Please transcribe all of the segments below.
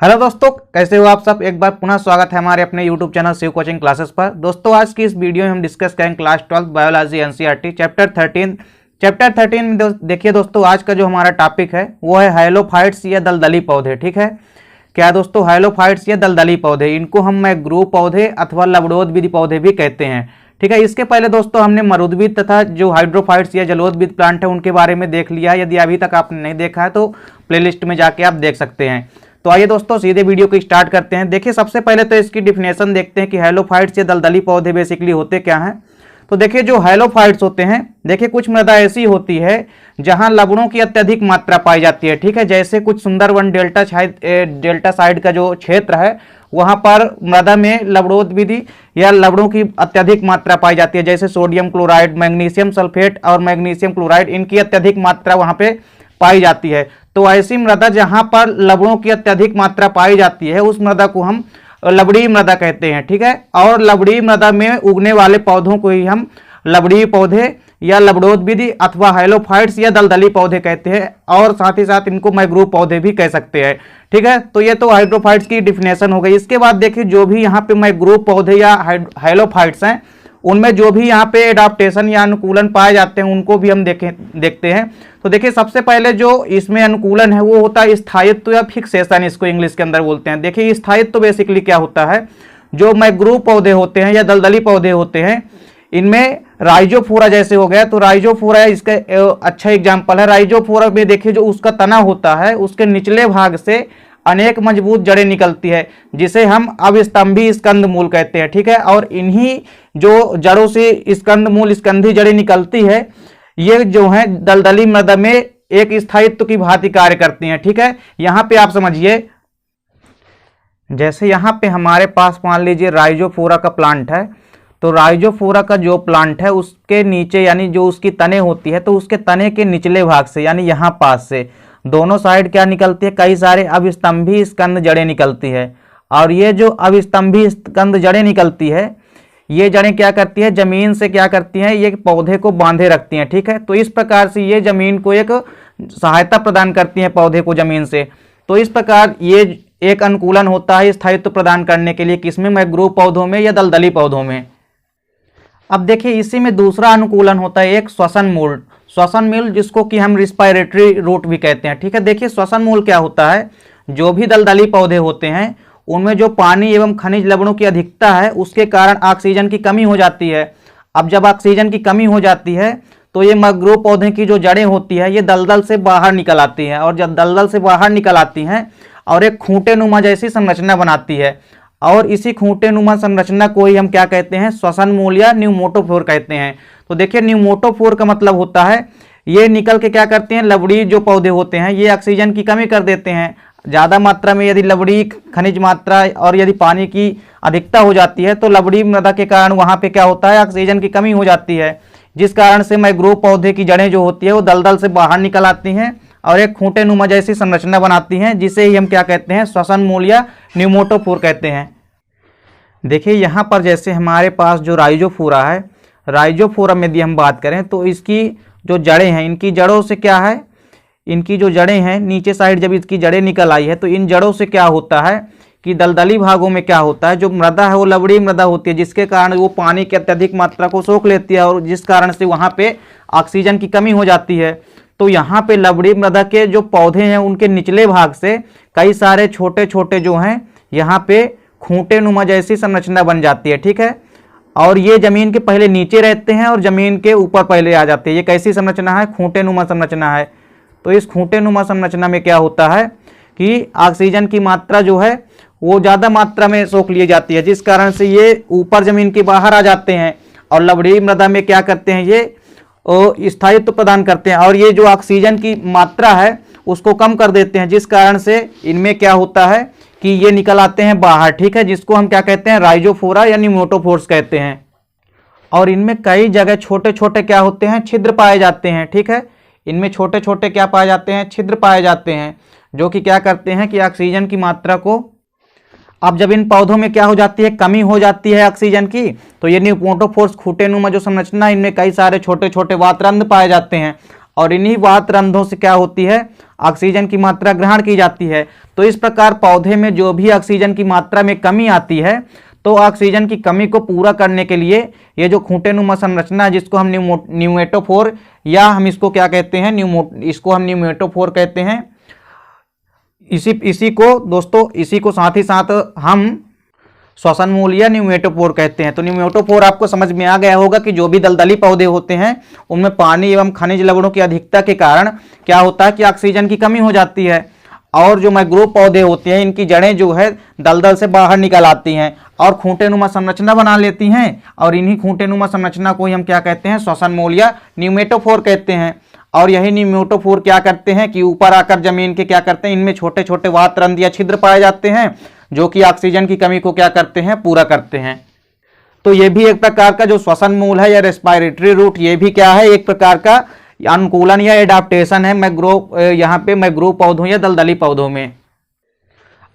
Hello दोस्तों, कैसे हो आप सब। एक बार पुनः स्वागत है हमारे अपने YouTube channel Shiv coaching classes पर। दोस्तों आज की इस वीडियो में हम डिस्कस करेंगे क्लास 12 बायोलॉजी एनसीईआरटी चैप्टर 13 में देखिए दोस्तों, आज का जो हमारा टॉपिक है वो है हाइलोफाइट्स या दलदली पौधे। ठीक है, क्या दोस्तों, हाइलोफाइट्स या दलदली पौधे, इनको हम मैग्रोव पौधे अथवा लवणोद्भिद पौधे भी कहते हैं। ठीक है, इसके पहले दोस्तों हमने मरुद्भिद तथा जो हाइड्रोफाइट्स या जलोद्भिद प्लांट है उनके बारे में देख लिया। यदि अभी तक आपने नहीं देखा है तो प्लेलिस्ट में जाके आप देख सकते हैं। तो आइए दोस्तों सीधे वीडियो को स्टार्ट करते हैं। देखिए सबसे पहले तो इसकी डिफिनेशन देखते हैं कि हाइलोफाइट्स या दलदली पौधे बेसिकली होते क्या हैं। तो देखिए जो हाइलोफाइट्स होते हैं, देखिए कुछ मृदा ऐसी होती है जहां लवणों की अत्यधिक मात्रा पाई जाती है। ठीक है, जैसे कुछ सुंदरवन डेल्टा साइड का जो क्षेत्र है वहां पर मृदा में लवणोद्भिद या लवणों की अत्यधिक मात्रा पाई जाती है। जैसे सोडियम क्लोराइड, मैग्नीशियम सल्फेट और मैग्नीशियम क्लोराइड, इनकी अत्यधिक मात्रा वहां पे पाई जाती है। तो ऐसी मृदा जहां पर लवणों की अत्यधिक मात्रा पाई जाती है उस मृदा को हम लवणीय मृदा कहते हैं। ठीक है, और लवणीय मृदा में उगने वाले पौधों को ही हम लवणीय पौधे या लवणोद्भिद अथवा हाइलोफाइट्स या दलदली पौधे कहते हैं, और साथ ही साथ इनको मैग्रोव पौधे भी कह सकते हैं। ठीक है, तो ये तो हाइड्रोफाइट्स की डिफिनेशन हो गई। इसके बाद देखिए जो भी यहाँ पे मैग्रोव पौधे या हाइलोफाइट्स हैं उनमें जो भी यहाँ पे एडाप्टेशन या अनुकूलन पाए जाते हैं उनको भी हम देखते हैं। तो देखिए सबसे पहले जो इसमें अनुकूलन है वो होता है स्थायित्व या फिक्सेशन, इसको इंग्लिश के अंदर बोलते हैं। देखिए स्थायित्व बेसिकली क्या होता है, जो मैग्रोव पौधे होते हैं या दलदली पौधे होते हैं इनमें राइजोफोरा जैसे हो गया, तो राइजोफोरा इसका अच्छा एग्जाम्पल है। राइजोफोरा में देखिए जो उसका तना होता है उसके निचले भाग से अनेक मजबूत जड़ें निकलती है जिसे हम अवस्तंभी स्कंदमूल कहते हैं। ठीक है, और इन्हीं जो जड़ों से स्कंधी जड़ें निकलती है ये जो है दलदली मृदा में एक स्थायित्व की भांति कार्य करती हैं। ठीक है, यहां पे आप समझिए, जैसे यहां पे हमारे पास मान लीजिए राइजोफोरा का प्लांट है, तो राइजोफोरा का जो प्लांट है उसके नीचे यानी जो उसकी तने होती है तो उसके तने के निचले भाग से यानी यहाँ पास से दोनों साइड क्या निकलती है, कई सारे अवस्तंभी स्कंद जड़ें निकलती है। और ये जो अवस्तंभी स्कंद जड़ें निकलती है ये जड़ें क्या करती है, जमीन से क्या करती हैं, ये पौधे को बांधे रखती हैं। ठीक है, तो इस प्रकार से ये जमीन को एक सहायता प्रदान करती हैं पौधे को जमीन से। तो इस प्रकार ये एक अनुकूलन होता है स्थायित्व प्रदान करने के लिए, किसमें, मैग्रोव पौधों में या दलदली पौधों में। अब देखिए इसी में दूसरा अनुकूलन होता है एक श्वसन मूल, जिसको कि हम रिस्पायरेटरी रूट भी कहते हैं। ठीक है, देखिए श्वसन मूल क्या होता है, जो भी दलदली पौधे होते हैं उनमें जो पानी एवं खनिज लवणों की अधिकता है उसके कारण ऑक्सीजन की कमी हो जाती है। अब जब ऑक्सीजन की कमी हो जाती है तो ये मैग्रोव पौधे की जो जड़ें होती है ये दलदल से बाहर निकल आती हैं, और जब दलदल से बाहर निकल आती हैं और एक खूंटे नुमा जैसी संरचना बनाती है, और इसी खूंटे नुमा संरचना को ही हम क्या कहते हैं, श्वसन मूल या न्यूमोटोफोर कहते हैं। तो देखिए न्यूमोटोफोर का मतलब होता है ये निकल के क्या करते हैं, लवणीय जो पौधे होते हैं ये ऑक्सीजन की कमी कर देते हैं। ज़्यादा मात्रा में यदि लवणीय खनिज मात्रा और यदि पानी की अधिकता हो जाती है तो लवणीय मृदा के कारण वहाँ पे क्या होता है, ऑक्सीजन की कमी हो जाती है, जिस कारण से मैग्रोव पौधे की जड़ें जो होती है वो दलदल से बाहर निकल आती हैं और एक खूंटे नुमा जैसी संरचना बनाती हैं, जिसे ही हम क्या कहते हैं, श्वसन मूल या न्यूमोटोफोर कहते हैं। देखिए यहाँ पर जैसे हमारे पास जो राइजोफोरा है, राइजोफोरा में यदि हम बात करें तो इसकी जो जड़ें हैं, इनकी जड़ों से क्या है, इनकी जो जड़ें हैं नीचे साइड जब इसकी जड़ें निकल आई है तो इन जड़ों से क्या होता है कि दलदली भागों में क्या होता है, जो मृदा है वो लवणीय मृदा होती है, जिसके कारण वो पानी की अत्यधिक मात्रा को सोख लेती है और जिस कारण से वहाँ पे ऑक्सीजन की कमी हो जाती है। तो यहाँ पे लवणीय मृदा के जो पौधे हैं उनके निचले भाग से कई सारे छोटे छोटे जो हैं यहाँ पे खूंटे नुमा जैसी संरचना बन जाती है। ठीक है, और ये जमीन के पहले नीचे रहते हैं और जमीन के ऊपर पहले आ जाते हैं। ये कैसी संरचना है, खूंटे नुमा संरचना है। तो इस खूंटे नुमा संरचना में क्या होता है कि ऑक्सीजन की मात्रा जो है वो ज़्यादा मात्रा में सोख ली जाती है, जिस कारण से ये ऊपर जमीन के बाहर आ जाते हैं और लवणीय मृदा में क्या करते हैं, ये स्थायित्व प्रदान करते हैं और ये जो ऑक्सीजन की मात्रा है उसको कम कर देते हैं, जिस कारण से इनमें क्या होता है कि ये निकल आते हैं बाहर। ठीक है, जिसको हम क्या कहते हैं, राइजोफोरा या न्यूमोटोफोर्स कहते हैं। और इनमें कई जगह छोटे छोटे क्या होते हैं, छिद्र पाए जाते हैं। ठीक है, इनमें छोटे छोटे क्या पाए जाते हैं, छिद्र पाए जाते हैं, जो कि क्या करते हैं कि ऑक्सीजन की मात्रा को, अब जब इन पौधों में क्या हो जाती है, कमी हो जाती है ऑक्सीजन की, तो ये न्यूमोटोफोर्स खूंटे नुमा जो संरचना, इनमें कई सारे छोटे छोटे वातरंध्र पाए जाते हैं और इन्हीं वात रंध्रों से क्या होती है, ऑक्सीजन की मात्रा ग्रहण की जाती है। तो इस प्रकार पौधे में जो भी ऑक्सीजन की मात्रा में कमी आती है, तो ऑक्सीजन की कमी को पूरा करने के लिए ये जो खूंटेनुमा संरचना है, जिसको हम न्यूमेटोफोर या हम इसको क्या कहते हैं, इसको हम न्यूमेटोफोर कहते हैं। इसी को दोस्तों, इसी को साथ ही साथ हम श्वसन मूल या न्यूमेटोफोर कहते हैं। तो न्यूमेटोफोर आपको समझ में आ गया होगा कि जो भी दलदली पौधे होते हैं उनमें पानी एवं खनिज लवणों की अधिकता के कारण क्या होता है कि ऑक्सीजन की कमी हो जाती है। और जो मैंग्रोव पौधे होते हैं, इनकी जड़ें जो है दलदल से बाहर निकल आती हैं और खूंटेनुमा संरचना बना लेती हैं, और इन्हीं खूंटेनुमा संरचना को ही हम क्या कहते हैं, श्वसन मूल या न्यूमेटोफोर कहते हैं। और यही न्यूमेटोफोर क्या करते हैं कि ऊपर आकर जमीन के क्या करते हैं, इनमें छोटे छोटे वातरंध्र या छिद्र पाए जाते हैं, जो कि ऑक्सीजन की कमी को क्या करते हैं, पूरा करते हैं। तो ये भी एक प्रकार का जो श्वसन मूल है या रेस्पिरेटरी रूट, ये भी क्या है, एक प्रकार का अनुकूलन या एडाप्टेशन है मैंग्रोव, यहाँ पे मैंग्रोव पौधों या दलदली पौधों में।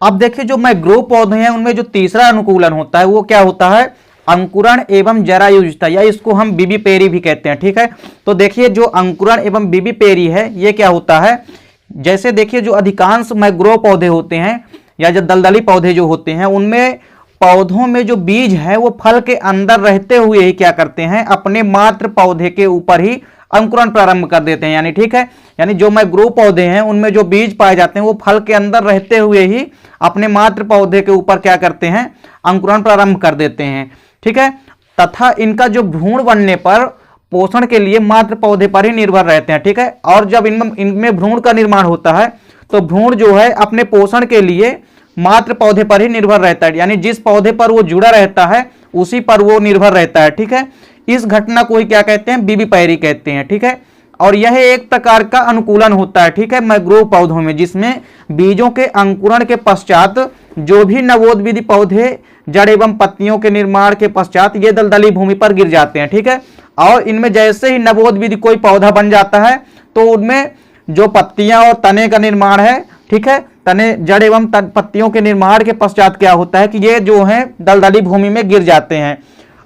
अब देखिए जो मैंग्रोव पौधे हैं उनमें जो तीसरा अनुकूलन होता है वो क्या होता है, अंकुरण एवं जरायुजता, या इसको हम विविपेरी भी कहते हैं। ठीक है, तो देखिए जो अंकुरण एवं विविपेरी है ये क्या होता है, जैसे देखिए जो अधिकांश मैंग्रोव पौधे होते हैं या जो दलदली पौधे जो होते हैं, उनमें पौधों में जो बीज है वो फल के अंदर रहते हुए ही क्या करते हैं, अपने मात्र पौधे के ऊपर ही अंकुरण प्रारंभ कर देते हैं। यानी ठीक है, यानी जो मैंग्रोव पौधे हैं उनमें जो बीज पाए जाते हैं वो फल के अंदर रहते हुए ही अपने मात्र पौधे के ऊपर क्या करते हैं, अंकुरण प्रारंभ कर देते हैं। ठीक है, तथा इनका जो भ्रूण बनने पर पोषण के लिए मात्र पौधे पर ही निर्भर रहते हैं। ठीक है, और जब इनमें भ्रूण का निर्माण होता है तो भ्रूण जो है अपने पोषण के लिए मात्र पौधे पर ही निर्भर रहता है, यानी जिस पौधे पर वो जुड़ा रहता है उसी पर वो निर्भर रहता है। ठीक है, इस घटना को ही क्या कहते हैं, विविपेरी कहते हैं। ठीक है, और यह एक प्रकार का अनुकूलन होता है। ठीक है, मैंग्रोव पौधों में, जिसमें बीजों के अंकुरण के पश्चात जो भी नवोद्भिदी पौधे जड़ एवं पत्तियों के निर्माण के पश्चात ये दलदली भूमि पर गिर जाते हैं। ठीक है, और इनमें जैसे ही नवोद्भिदी कोई पौधा बन जाता है तो उनमें जो पत्तियां और तने का निर्माण है, ठीक है, तने जड़ एवं पत्तियों के निर्माण के पश्चात क्या होता है कि ये जो है दलदली भूमि में गिर जाते हैं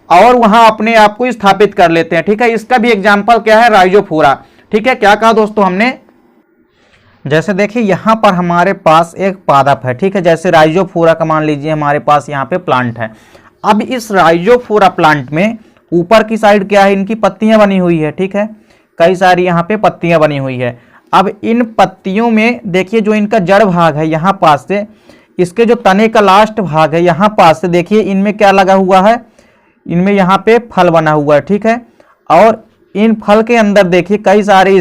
और वहां अपने आप को स्थापित कर लेते हैं। ठीक है, इसका भी एग्जाम्पल क्या है, राइजोफोरा। ठीक है, क्या कहा दोस्तों हमने, जैसे देखिए यहां पर हमारे पास एक पादप है। ठीक है, जैसे राइजोफोरा का मान लीजिए हमारे पास यहाँ पे प्लांट है। अब इस राइजोफोरा प्लांट में ऊपर की साइड क्या है, इनकी पत्तियां बनी हुई है। ठीक है, कई सारी यहाँ पे पत्तियां बनी हुई है। अब इन पत्तियों में देखिए जो इनका जड़ भाग है यहाँ पास से, इसके जो तने का लास्ट भाग है यहाँ पास से देखिए इनमें क्या लगा हुआ है, इनमें यहाँ पे फल बना हुआ है। ठीक है, और इन फल के अंदर देखिए कई सारे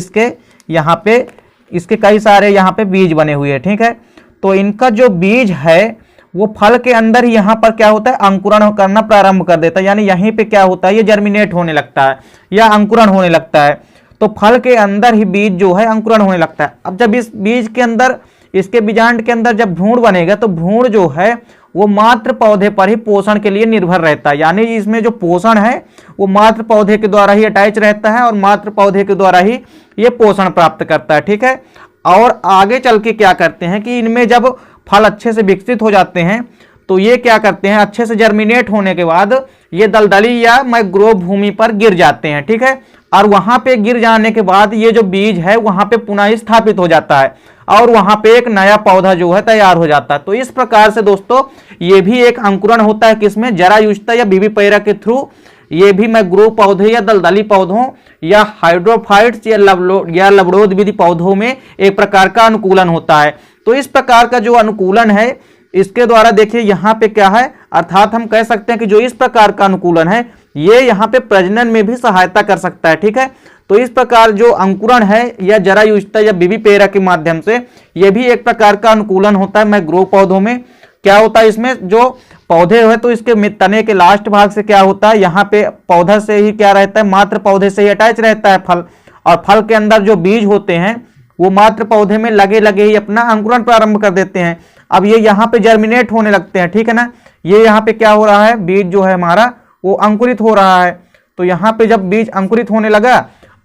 इसके कई सारे यहाँ पे बीज बने हुए हैं। ठीक है, तो इनका जो बीज है वो फल के अंदर ही यहाँ पर क्या होता है, अंकुरण करना प्रारंभ कर देता है। यानी यहीं पे क्या होता है, ये जर्मिनेट होने लगता है या अंकुरण होने लगता है। तो फल के अंदर ही बीज जो है अंकुरण होने लगता है। अब जब इस बीज के अंदर, इसके बीजांड के अंदर जब भ्रूण बनेगा तो भ्रूण जो है वो मात्र पौधे पर ही पोषण के लिए निर्भर रहता है। यानी इसमें जो पोषण है वो मात्र पौधे के द्वारा ही अटैच रहता है और मात्र पौधे के द्वारा ही ये पोषण प्राप्त करता है। ठीक है, और आगे चल के क्या करते हैं कि इनमें जब फल अच्छे से विकसित हो जाते हैं तो ये क्या करते हैं, अच्छे से जर्मिनेट होने के बाद ये दलदली या मैंग्रोव भूमि पर गिर जाते हैं। ठीक है, और वहां पे गिर जाने के बाद ये जो बीज है वहां पे पुनः स्थापित हो जाता है और वहां पे एक नया पौधा जो है तैयार हो जाता है। तो इस प्रकार से दोस्तों ये भी एक अंकुरण होता है, किसमें, जरायुजता या विविपेरा के थ्रू। ये भी मैंग्रोव पौधे या दलदली पौधों या हाइड्रोफाइट्स या लवणोद्भिदी पौधों में एक प्रकार का अनुकूलन होता है। तो इस प्रकार का जो अनुकूलन है इसके द्वारा देखिए यहाँ पे क्या है, अर्थात हम कह सकते हैं कि जो इस प्रकार का अनुकूलन है ये यहाँ पे प्रजनन में भी सहायता कर सकता है। ठीक है, तो इस प्रकार जो अंकुरण है या जरायुजता या विविपेरा के माध्यम से ये भी एक प्रकार का अनुकूलन होता है मैंग्रोव पौधों में। क्या होता है, इसमें जो पौधे है तो इसके तने के लास्ट भाग से क्या होता है, यहाँ पे पौधा से ही क्या रहता है, मात्र पौधे से ही अटैच रहता है फल, और फल के अंदर जो बीज होते हैं वो मात्र पौधे में लगे लगे ही अपना अंकुरण प्रारंभ कर देते हैं। अब ये यहाँ पे जर्मिनेट होने लगते हैं। ठीक है ना, ये यहाँ पे क्या हो रहा है, बीज जो है हमारा वो अंकुरित हो रहा है। तो यहाँ पे जब बीज अंकुरित होने लगा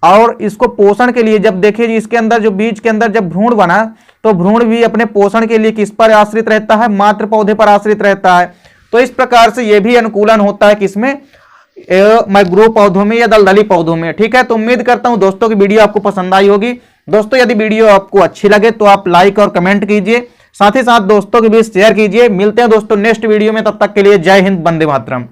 और इसको पोषण के लिए, जब देखिए इसके अंदर जो बीज के अंदर जब भ्रूण बना तो भ्रूण भी अपने पोषण के लिए किस पर आश्रित रहता है, मात्र पौधे पर आश्रित रहता है। तो इस प्रकार से ये भी अनुकूलन होता है किसमें, मैंग्रोव पौधों में या दलदली पौधों में। ठीक है, तो उम्मीद करता हूं दोस्तों की वीडियो आपको पसंद आई होगी। दोस्तों यदि वीडियो आपको अच्छी लगे तो आप लाइक और कमेंट कीजिए, साथ ही साथ दोस्तों के बीच शेयर कीजिए। मिलते हैं दोस्तों नेक्स्ट वीडियो में, तब तक के लिए जय हिंद, वंदे मातरम।